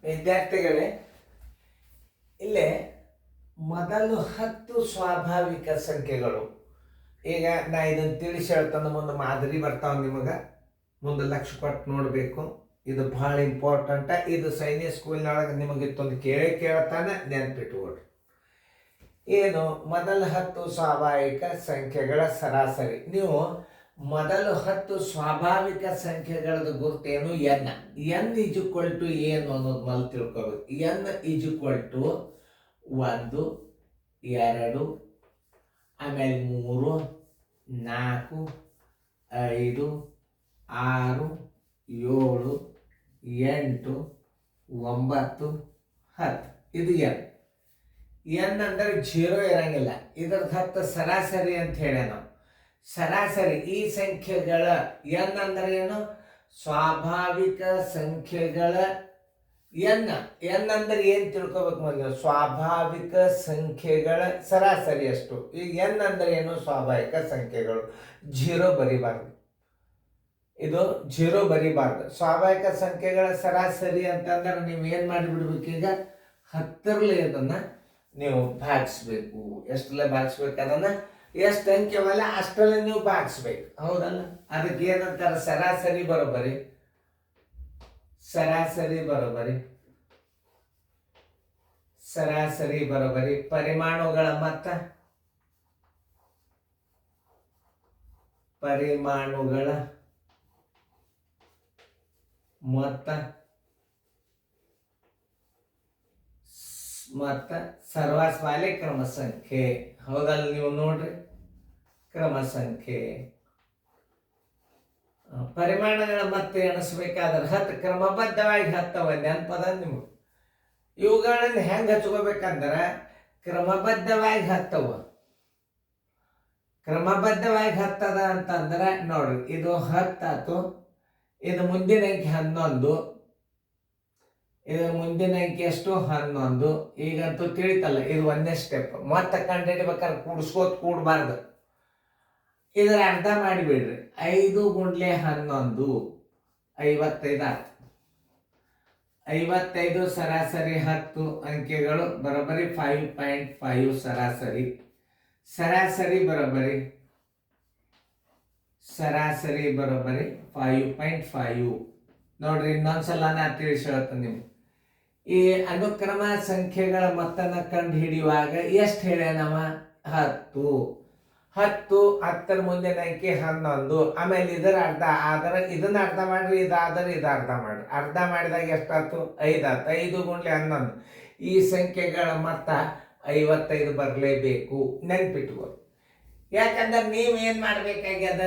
ವಿದ್ಯಾರ್ಥಿಗಳೇ, ಇಲ್ಲೇ ಮೊದಲು 10 ಸ್ವಾಭಾವಿಕ ಸಂಖ್ಯೆಗಳು. ಈಗ ನಾ ಇದನ್ನು ತಿಳಿಸಿ ಹೇಳ್ತಾನೆ, ಮುಂದೆ ಮಾದರಿ ಬರ್ತಾವ ನಿಮಗೆ, ಮುಂದೆ ಲಕ್ಷ ಕೊಟ್ಟು ನೋಡಬೇಕು. ಇದು ಭಾಳ ಇಂಪಾರ್ಟೆಂಟ. ಇದು ಸೈನಿಕ್ ಸ್ಕೂಲ್ನೊಳಗೆ ನಿಮಗೆ ಇತ್ತೊಂದು ಕೇಳ್ತಾನೆ, ನೆನಪಿಟ್ಕೊಡ್ರಿ. ಏನು ಮೊದಲ 10 ಸ್ವಾಭಾವಿಕ ಸಂಖ್ಯೆಗಳ ಸರಾಸರಿ. ನೀವು ಮೊದಲು 10 ಸ್ವಾಭಾವಿಕ ಸಂಖ್ಯೆಗಳದ್ದು ಗುರುತೇನು? ಎನ್. ಎನ್ ಈಜ್ವಲ್ ಟು ಏನು ಅನ್ನೋದು ಮೊದಲು ತಿಳ್ಕೊಬೇಕು. ಎನ್ ಈಜ್ವಲ್ ಟು 1, 2, ಆಮೇಲೆ 3, 4, 5, 6, 7, 8, 9, 10. ಇದು ಎನ್. ಎನ್ ಅಂದರೆ 0 ಇರಂಗಿಲ್ಲ. ಇದರದ್ದು 10 ಸರಾಸರಿ ಅಂತ ಹೇಳಿ ನಾವು. ಸರಾಸರಿ ಈ ಸಂಖ್ಯೆಗಳ ಎನ್ ಅಂದರೆ ಏನು? ಸ್ವಾಭಾವಿಕ ಸಂಖ್ಯೆಗಳ ಎನ್. ಎನ್ ಅಂದರೆ ಏನು ತಿಳ್ಕೊಬೇಕು ಮೊದಲು? ಸ್ವಾಭಾವಿಕ ಸಂಖ್ಯೆಗಳ ಸರಾಸರಿ ಎಷ್ಟು. ಈಗ ಎನ್ ಅಂದರೆ ಏನು? ಸ್ವಾಭಾವಿಕ ಸಂಖ್ಯೆಗಳು. 0 ಬರಿಬಾರ್ದು, ಇದು 0 ಬರಿಬಾರ್ದು. ಸ್ವಾಭಾವಿಕ ಸಂಖ್ಯೆಗಳ ಸರಾಸರಿ ಅಂತಂದ್ರೆ ನೀವು ಏನು ಮಾಡಿಬಿಡ್ಬೇಕು? ಈಗ 10ರಲ್ಲಿ ಅದನ್ನು ನೀವು ಭಾಗಿಸ್ಬೇಕು. ಎಷ್ಟರಲ್ಲೇ ಭಾಗಿಸ್ಬೇಕು? ಅದನ್ನು ಎಷ್ಟು ಅಂಕೆವಲ್ಲ ಅಷ್ಟರಲ್ಲಿ ನೀವು ಭಾಗಿಸ್ಬೇಕು, ಹೌದಲ್ಲ? ಅದಕ್ಕೆ ಏನಂತಾರೆ? ಸರಾಸರಿ ಬರೋಬ್ಬರಿ. ಸರಾಸರಿ ಬರೋಬ್ಬರಿ. ಸರಾಸರಿ ಬರೋಬ್ಬರಿ. ಪರಿಮಾಣುಗಳ ಮೊತ್ತ. ಪರಿಮಾಣುಗಳ ಮೊತ್ತ ಮತ್ತು ಸರ್ವಸ್ವಾಲೆ ಕ್ರಮ ಸಂಖ್ಯೆ, ಹೌದಲ್ಲ? ನೀವು ನೋಡ್ರಿ, ಕ್ರಮ ಸಂಖ್ಯೆ. ಪರಿಮಾಣಗಳ ಮತ್ತೆ ಎಣಿಸ್ಬೇಕಾದ್ರೆ 10 ಕ್ರಮಬದ್ಧವಾಗಿ 10 ನೆನಪದ ನಿಮ್ಗೆ. ಇವುಗಳನ್ನು ಹೆಂಗೆ ಹಚ್ಕೋಬೇಕಂದ್ರೆ ಕ್ರಮಬದ್ಧವಾಗಿ 10. ಕ್ರಮಬದ್ಧವಾಗಿ 10 ಅಂತಂದ್ರೆ ನೋಡ್ರಿ, ಇದು 10 ಆಯ್ತು, ಇದು ಮುಂದಿನ ಅಂಕಿ 11, ಇದು ಮುಂದಿನ ಅಂಕಿ ಎಷ್ಟು? 11. ಈಗಂತೂ ತಿಳಿತಲ್ಲ, ಇದು ಒಂದೇ ಸ್ಟೆಪ್. ಮತ್ತೆ ಕಂಡು ಹಿಡಿಬೇಕಾದ್ರೆ ಕೂಡಬಾರ್ದು. ಇದರ ಅರ್ಧ ಮಾಡಿಬಿಡ್ರಿ. 5 × 11 55 ಆಯ್ತು. 55 ಸರಾಸರಿ 10 ಅಂಕೆಗಳು ಬರೋಬ್ಬರಿ 5.5 ಸರಾಸರಿ. ಸರಾಸರಿ ಬರೋಬ್ಬರಿ. ಸರಾಸರಿ ಬರೋಬ್ಬರಿ 5.5. ನೋಡ್ರಿ, ಇನ್ನೊಂದ್ಸಲ ನಾ ತಿಳಿಸಿ ಹೇಳ್ತೇನೆ ನಿಮ್ಗೆ. ಈ ಅನುಕ್ರಮ ಸಂಖ್ಯೆಗಳ ಮೊತ್ತನ ಕಂಡು ಹಿಡಿಯುವಾಗ ಎಷ್ಟು ಹೇಳ ನಾವ? 10. 10ರ ಮುಂದಿನ ಅಂಕಿ 11. ಆಮೇಲೆ ಇದರ ಅರ್ಧ ಆದರೆ ಇದನ್ನ ಅರ್ಧ ಮಾಡ್ರಿ, ಇದಾದರೆ ಇದು ಅರ್ಧ ಮಾಡ್ರಿ. ಅರ್ಧ ಮಾಡಿದಾಗ ಎಷ್ಟಾಯ್ತು? 5 ಆಯ್ತು. 5 × 11. ಈ ಸಂಖ್ಯೆಗಳ ಮೊತ್ತ 55 ಬರಲೇಬೇಕು, ನೆನ್ಪಿಟ್ಕೋ. ಯಾಕಂದ್ರೆ ನೀವೇನು ಮಾಡ್ಬೇಕಾಗ್ಯದ?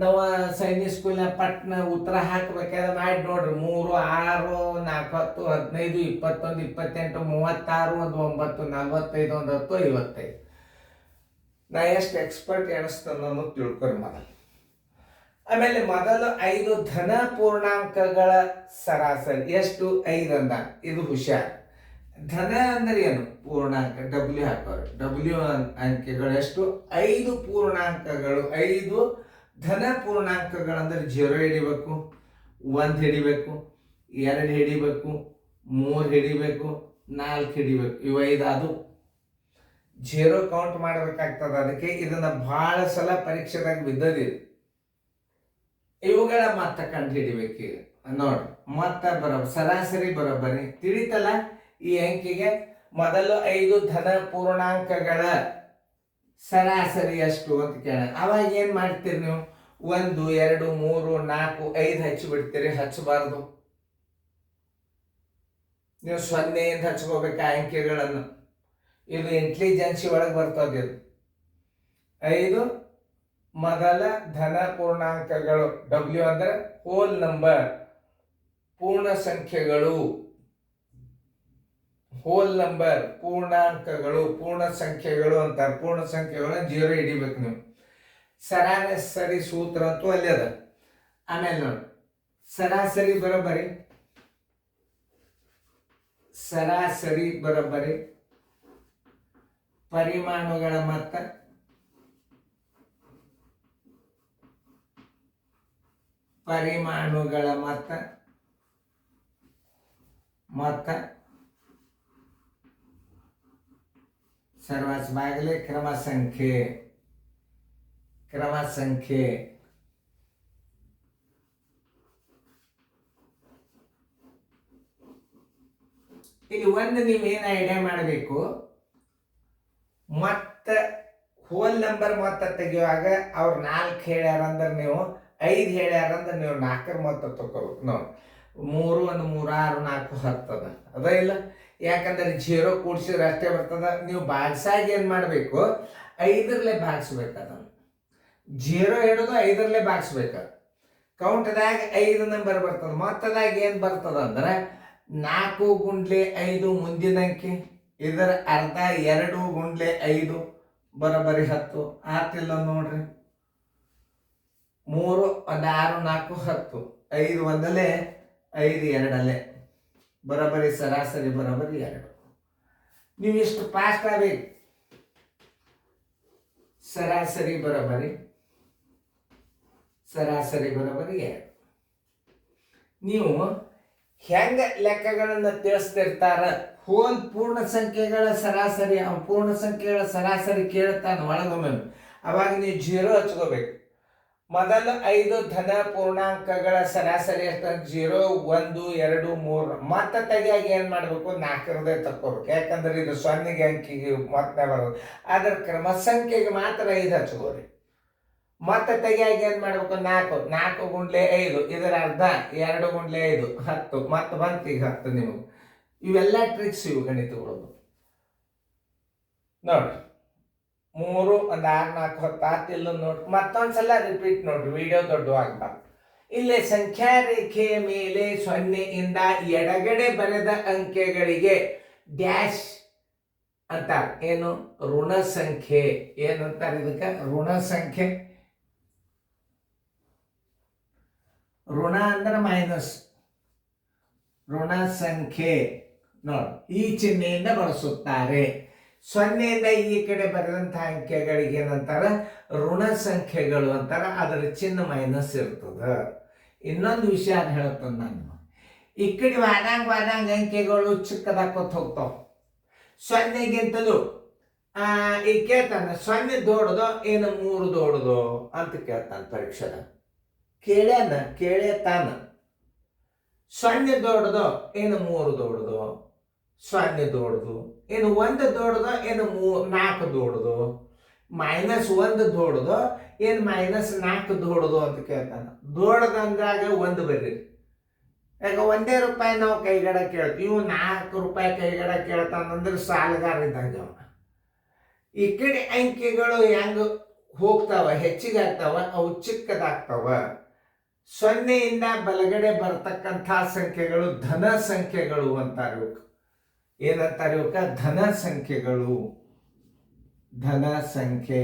ನಾವು ಸೈನಿಕ್ ಸ್ಕೂಲ್ನ ಪಟ್ನ ಉತ್ತರ ಹಾಕಬೇಕಾದ್ರೆ ಮಾಡಿ ನೋಡ್ರಿ. 3, 6, 4, 10, 15, 21, 28, 36, 9, 45, 10, 55. ನಾ ಎಷ್ಟು ಎಕ್ಸ್ಪರ್ಟ್ ಎಣಿಸ್ತಾನ ಅನ್ನೋದು ತಿಳ್ಕೊರಿ ಮೊದಲು. ಆಮೇಲೆ ಮೊದಲು 5 ಧನ ಪೂರ್ಣಾಂಕಗಳ ಸರಾಸರಿ ಎಷ್ಟು? 5 ಅಂದ. ಇದು ಹುಷಾರ್. ಧನ ಅಂದ್ರೆ ಏನು? ಪೂರ್ಣಾಂಕ. ಡಬ್ಲ್ಯೂ ಹಾಕೋರು. ಡಬ್ಲ್ಯೂ ಅಂಕೆಗಳು ಎಷ್ಟು? 5 ಪೂರ್ಣಾಂಕಗಳು. 5 ಧನ ಪೂರ್ಣಾಂಕಗಳಂದ್ರೆ 0 ಹಿಡಿಬೇಕು, 1 ಹಿಡಿಬೇಕು, 2 ಹಿಡಿಬೇಕು, 3 ಹಿಡಿಬೇಕು, 4 ಹಿಡಿಬೇಕು. ಇವು 5 ಅದು 0 ಕೌಂಟ್ ಮಾಡಬೇಕಾಗ್ತದೆ. ಅದಕ್ಕೆ ಇದನ್ನ ಬಹಳ ಸಲ ಪರೀಕ್ಷೆದಾಗ ಬಿದ್ದದಿದೆ. ಇವುಗಳ ಮೊತ್ತ ಕಂಡು ಹಿಡಿಬೇಕು. ನೋಡ್ರಿ, ಮೊತ್ತ ಬರೋಬ್ಬರಿ, ಸರಾಸರಿ ಬರೋಬ್ಬರಿ. ತಿಳಿತಲ್ಲ? ಈ ಅಂಕಿಗೆ ಮೊದಲು 5 ಧನ ಪೂರ್ಣಾಂಕಗಳ ಸರಾಸರಿ ಎಷ್ಟು ಅಂತ ಕೇಳ. ಅವಾಗ ಏನ್ ಮಾಡ್ತೀರಿ ನೀವು? 1, 2, 3, 4, 5 ಹಚ್ಚಿಬಿಡ್ತೀರಿ. ಹಚ್ಚಬಾರ್ದು. ನೀವು 0 ಹಚ್ಕೋಬೇಕು ಆ ಅಂಕೆಗಳನ್ನು. ಇದು ಇಂಟೆಲಿಜೆನ್ಸಿ ಒಳಗೆ ಬರ್ತದೆ. ಇದು 5 ಮೊದಲ ಧನ ಪೂರ್ಣಾಂಕಗಳು. ಡಬ್ಲ್ಯೂ ಅಂದ್ರೆ ಹೋಲ್ ನಂಬರ್, ಪೂರ್ಣ ಸಂಖ್ಯೆಗಳು. ಹೋಲ್ ನಂಬರ್ ಪೂರ್ಣಾಂಕಗಳು, ಪೂರ್ಣ ಸಂಖ್ಯೆಗಳು ಅಂತಾರೆ. ಪೂರ್ಣ ಸಂಖ್ಯೆಗಳು 0 ಹಿಡಿಬೇಕು ನೀವು. ಸರಾಸರಿ ಸೂತ್ರ ಅಂತೂ ಅಲ್ಲಿ ಅದ. ಆಮೇಲೆ ನೋಡಿ, ಸರಾಸರಿ ಬರೋಬ್ಬರಿ. ಸರಾಸರಿ ಬರೋಬ್ಬರಿ. ಪರಿಮಾಣುಗಳ ಮೊತ್ತ. ಪರಿಮಾಣುಗಳ ಮೊತ್ತ ಮತ್ತು ಸರ್ವಾಸ ಬಾಗಿಲೆ ಕ್ರಮ ಸಂಖ್ಯೆ ಇಲ್ಲಿ ಒಂದು ನೀವೇನು ಐಡಿಯಾ ಮಾಡಬೇಕು, ಮತ್ತೆ ಹೋಲ್ ನಂಬರ್ ಮೊತ್ತ ತೆಗೆಯುವಾಗ ಅವ್ರು 4 ಹೇಳ್ಯಾರಂದ್ರೆ ನೀವು 5 ಹೇಳ್ಯಾರಂದ್ರೆ ನೀವು 4 ಮೊತ್ತ ತಗೋಬೇಕು ನೋಡಿ. 3 1 3 6 4 10 ಅದ ಇಲ್ಲ. ಯಾಕಂದ್ರೆ 0 ಕೂಡಿಸಿದ್ರೆ ಅಷ್ಟೇ ಬರ್ತದ. ನೀವು ಭಾಗಿಸಾಗ ಏನು ಮಾಡಬೇಕು, 5ರಲ್ಲೇ ಭಾಗಿಸ್ಬೇಕು. ಅದನ್ನು 0 ಹಿಡಿದು 5ರಲ್ಲೇ ಭಾಗಿಸ್ಬೇಕು. ಕೌಂಟ್ದಾಗ 5 ನಂಬರ್ ಬರ್ತದೆ. ಮೊತ್ತದಾಗ ಏನು ಬರ್ತದಂದ್ರೆ 4 ಗುಂಡ್ಲೆ 5 ಮುಂದಿನ ಅಂಕಿ, ಇದರ ಅರ್ಧ 2 ಗುಂಡ್ಲೆ 5 ಬರೋಬ್ಬರಿ 10 ಆತಿಲ್ಲ ನೋಡ್ರಿ. 3 1 6 4 10, 5 ಒಂದಲೇ 5 ಎರಡಲ್ಲೇ ಬರೋಬ್ಬರಿ ಸರಾಸರಿ ಬರೋಬ್ಬರಿ 2. ನೀವು ಇಷ್ಟು ಫಾಸ್ಟ್ ಆಗಬೇಕು. ಸರಾಸರಿ ಬರೋಬ್ಬರಿ 2. ನೀವು ಹೆಂಗ ಲೆಕ್ಕಗಳನ್ನು ತಿಳಿಸ್ತಿರ್ತಾರ, ಹೋಲ್ ಪೂರ್ಣ ಸಂಖ್ಯೆಗಳ ಸರಾಸರಿ, ಪೂರ್ಣ ಸಂಖ್ಯೆಗಳ ಸರಾಸರಿ ಕೇಳ್ತಾನೆ ಒಳಗೊಮ್ಮೆ. ಅವಾಗ ನೀವು 0 ಹಚ್ಕೋಬೇಕು. ಮೊದಲು 5 ಧನ ಪೂರ್ಣಾಂಕಗಳ ಸರಾಸರಿ ಎಷ್ಟು? 0 1 2 3. ಮತ್ತೆ ತೆಗಿಯಾಗ ಏನು ಮಾಡಬೇಕು, 4ರದೇ ತಕ್ಕೋಬೇಕು. ಯಾಕಂದ್ರೆ ಇದು 0ಗೆ ಅಂಕಿಗೆ ಮತ್ತೆ ಬರೋದು. ಅದ್ರ ಕ್ರಮ ಸಂಖ್ಯೆಗೆ ಮಾತ್ರ 5 ಹಚ್ಕೋರಿ. ಮತ್ತೆ ತೆಗಿಯಾಗ ಏನು ಮಾಡಬೇಕು, 4 ಗುಂಡ್ಲೆ 5, ಇದರ ಅರ್ಧ 2 ಗುಂಡ್ಲೆ 5 10, ಮತ್ತೆ ಬಂತು ಈಗ 10 ನಿಮಗೆ. ಇವೆಲ್ಲ ಟ್ರಿಕ್ಸ್ ಇವು ಗಣಿತಗಳು ನೋಡ್ರಿ. 3 1 6 4 10 ಆತಿಲ್ಲ ನೋಡ್ರಿ. ಮತ್ತೊಂದ್ಸಲ ರಿಪೀಟ್ ನೋಡ್ರಿ, ವಿಡಿಯೋ ದೊಡ್ಡವಾಗಬಾರ್ದು. ಇಲ್ಲಿ ಸಂಖ್ಯಾ ರೇಖೆಯ ಮೇಲೆ 0 ಇಂದ ಎಡಗಡೆ ಬರೆದ ಅಂಕೆಗಳಿಗೆ ಡ್ಯಾಶ್ ಅಂತಾರೆ. ಏನು? ಋಣ ಸಂಖ್ಯೆ. ಏನಂತಾರೆ ಇದಕ್ಕೆ? ಋಣ ಸಂಖ್ಯೆ. ಋಣ ಅಂದ್ರೆ ಮೈನಸ್, ಋಣ ಸಂಖ್ಯೆ ನೋಡಿ ಈ ಚಿಹ್ನೆಯಿಂದ ಬಳಸುತ್ತಾರೆ. 0ಯಿಂದ ಈ ಕಡೆ ಬರೆದಂತಹ ಅಂಕೆಗಳಿಗೆ ಏನಂತಾರ? ಋಣ ಸಂಖ್ಯೆಗಳು ಅಂತಾರ. ಅದರ ಚಿಹ್ನೆ ಮೈನಸ್ ಇರ್ತದ. ಇನ್ನೊಂದು ವಿಷಯ ಅಂತ ಹೇಳ್ತೇನೆ ನಾನು, ಈ ಕಡೆ ವಾದಂಗ ಅಂಕೆಗಳು ಚಿಕ್ಕದಾಕೋತ್ ಹೋಗ್ತಾವ. 0ಗಿಂತಲೂ ಈಗ ಕೇಳ್ತಾನೆ, 0 ದೊಡ್ಡದೋ ಏನು 3 ದೊಡ್ಡದೋ ಅಂತ ಕೇಳ್ತಾನೆ ಪರೀಕ್ಷೆದ. ಕೇಳ್ತಾನ 0 ದೊಡ್ಡದೋ ಏನು 3 ದೊಡ್ಡದೋ? 0 ದೊಡ್ಡದು ಏನು 1 ದೊಡ್ಡದೋ ಏನು 4 ದೊಡ್ಡದು? -1 ದೊಡ್ಡದೋ ಏನು -4 ದೊಡ್ಡದು ಅಂತ ಕೇಳ್ತಾನ. ದೊಡ್ಡದಂದಾಗ 1 ಬರ್ರಿ. ಯಾಕ ₹1 ನಾವು ಕೈಗಡ ಕೇಳ್ತೀವಿ, ಇವು ₹4 ಕೈಗಡ ಕೇಳ್ತಾನಂದ್ರೆ ಸಾಲಗಾರ ಇದ್ದಂಗೆ ಅವ. ಈ ಕಡೆ ಅಂಕಿಗಳು ಹೆಂಗ ಹೋಗ್ತಾವ, ಹೆಚ್ಚಿಗೆ ಆಗ್ತಾವ, ಅವು ಚಿಕ್ಕದಾಗ್ತಾವ. 0ಯಿಂದ ಬಲಗಡೆ ಬರ್ತಕ್ಕಂಥ ಸಂಖ್ಯೆಗಳು ಧನ ಸಂಖ್ಯೆಗಳು ಅಂತಾರೆ. ಇವಕ್ಕೆ ಏನಂತಾರೆ? ಇವಕ್ಕೆ ಧನ ಸಂಖ್ಯೆಗಳು. ಧನ ಸಂಖ್ಯೆ,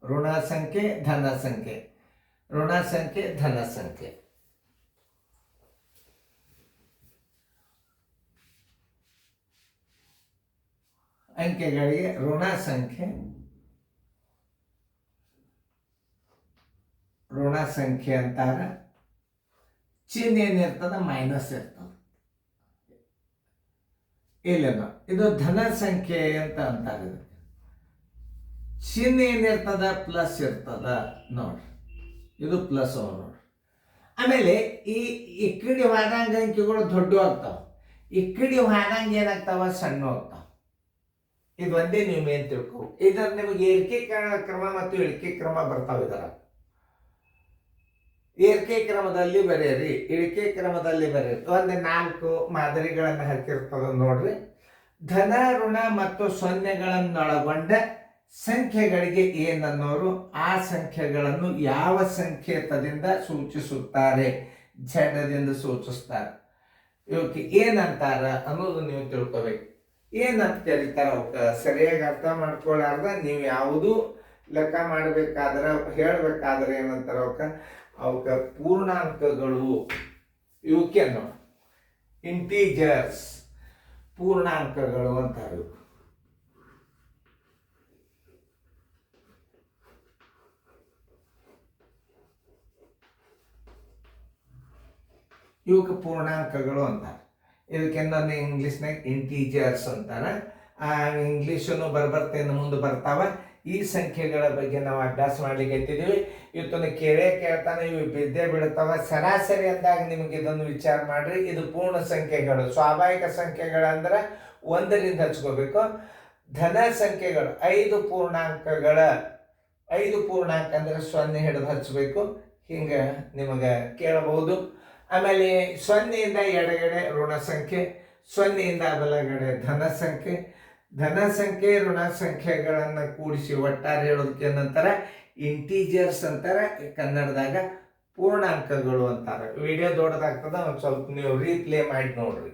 ಋಣ ಸಂಖ್ಯೆ, ಧನ ಸಂಖ್ಯೆ, ಋಣ ಸಂಖ್ಯೆ, ಧನ ಸಂಖ್ಯೆ. ಅಂಕೆಗಳಿಗೆ ಋಣ ಸಂಖ್ಯೆ, ಋಣ ಸಂಖ್ಯೆ ಅಂತಾರ. ಚಿಹ್ನೆ ಏನಿರ್ತದ? ಮೈನಸ್ ಇರ್ತದ. ಇಲ್ಲ, ಇದು ಧನ ಸಂಖ್ಯೆ ಅಂತ ಅಂತಾರೆ. ಚಿಹ್ನೆ ಏನಿರ್ತದ? ಪ್ಲಸ್ ಇರ್ತದ ನೋಡ್ರಿ. ಇದು ಪ್ಲಸ್ ನೋಡ್ರಿ. ಆಮೇಲೆ ಈ ಕಡೆ ಹೋದಂಗ ಅಂಕಿಗಳು ದೊಡ್ಡ ಆಗ್ತಾವ, ಈ ಕಡೆ ಹೋದಂಗ ಏನಾಗ್ತಾವ? ಸಣ್ಣ ಆಗ್ತಾವ. ಇದು ಒಂದೇ ನೀವು ಏನ್ ತಿಳ್ಕೊ. ಇದರ ನಿಮಗೆ ಏರಿಕೆ ಕ್ರಮ ಮತ್ತು ಇಳಿಕೆ ಕ್ರಮ ಬರ್ತಾವ. ಇದರ ಏರಿಕೆ ಕ್ರಮದಲ್ಲಿ ಬರೆಯಿರಿ, ಇಳಿಕೆ ಕ್ರಮದಲ್ಲಿ ಬರೆಯಿರಿ. ಒಂದು 4 ಮಾದರಿಗಳನ್ನು ಹಾಕಿರ್ತದ ನೋಡ್ರಿ. ಧನ, ಋಣ ಮತ್ತು ಸೊನ್ನೆಗಳನ್ನೊಳಗೊಂಡ ಸಂಖ್ಯೆಗಳಿಗೆ ಏನನ್ನೋರು ಆ ಸಂಖ್ಯೆಗಳನ್ನು ಯಾವ ಸಂಕೇತದಿಂದ ಸೂಚಿಸುತ್ತಾರೆ? ಝಡದಿಂದ ಸೂಚಿಸ್ತಾರೆ. ಇವಕ್ಕೆ ಏನಂತಾರ ಅನ್ನೋದು ನೀವು ತಿಳ್ಕೋಬೇಕು. ಏನಂತ ಕರೀತಾರ ಅವಕ್ಕೆ ಸರಿಯಾಗಿ ಅರ್ಥ ಮಾಡ್ಕೊಳ್ಳಾರ್ದ ನೀವು ಯಾವುದು ಲೆಕ್ಕ ಮಾಡಬೇಕಾದ್ರೆ ಹೇಳ್ಬೇಕಾದ್ರೆ ಏನಂತಾರ ಅವಕ್ಕೆ ಪೂರ್ಣಾಂಕಗಳು. ಇವಕ್ಕೇನು? ಇಂಟೀಜರ್ಸ್, ಪೂರ್ಣಾಂಕಗಳು ಅಂತಾರೆ. ಇವಕ್ಕೆ ಪೂರ್ಣಾಂಕಗಳು ಅಂತಾರೆ. ಇದಕ್ಕೆಂದ್ರೆ ಇಂಗ್ಲೀಷ್ನಾಗ ಇಂಟೀಜರ್ಸ್ ಅಂತಾನೆ. ಇಂಗ್ಲೀಷನ್ನು ಬರ್ಬರ್ತೇನೆ ಮುಂದೆ ಬರ್ತಾವ. ಈ ಸಂಖ್ಯೆಗಳ ಬಗ್ಗೆ ನಾವು ಅಭ್ಯಾಸ ಮಾಡ್ಲಿಕ್ಕೆ ಎತ್ತಿದ್ದೀವಿ. ಇವತ್ತೊಂದು ಕೇಳ್ತಾನೆ, ಇವು ಬಿದ್ದೇ ಬೀಳ್ತಾವ. ಸರಾಸರಿ ಅಂದಾಗ ನಿಮಗೆ ಇದನ್ನು ವಿಚಾರ ಮಾಡ್ರಿ. ಇದು ಪೂರ್ಣ ಸಂಖ್ಯೆಗಳು. ಸ್ವಾಭಾವಿಕ ಸಂಖ್ಯೆಗಳಂದ್ರೆ 1ರಿಂದ ಹಚ್ಕೋಬೇಕು. ಧನ ಸಂಖ್ಯೆಗಳು 5 ಪೂರ್ಣಾಂಕಗಳ 5 ಪೂರ್ಣಾಂಕ ಅಂದ್ರೆ 0 ಹಿಡಿದು ಹಚ್ಚಬೇಕು. ಹಿಂಗೆ ನಿಮಗೆ ಕೇಳಬಹುದು. ಆಮೇಲೆ 0ಯಿಂದ ಎಡಗಡೆ ಋಣ ಸಂಖ್ಯೆ, 0ಯಿಂದ ಬಲಗಡೆ ಧನ ಸಂಖ್ಯೆ. ಧನ ಸಂಖ್ಯೆ ಋಣ ಸಂಖ್ಯೆಗಳನ್ನು ಕೂಡಿಸಿ ಒಟ್ಟಾರೆ ಹೇಳೋದಕ್ಕೆ ಏನಂತಾರೆ? ಇಂಟೀಜರ್ಸ್ ಅಂತಾರೆ. ಕನ್ನಡದಾಗ ಪೂರ್ಣಾಂಕಗಳು ಅಂತಾರೆ. ವಿಡಿಯೋ ದೊಡ್ಡದಾಗ್ತದ, ಒಂದು ಸ್ವಲ್ಪ ನೀವು ರೀಪ್ಲೇ ಮಾಡಿ ನೋಡ್ರಿ.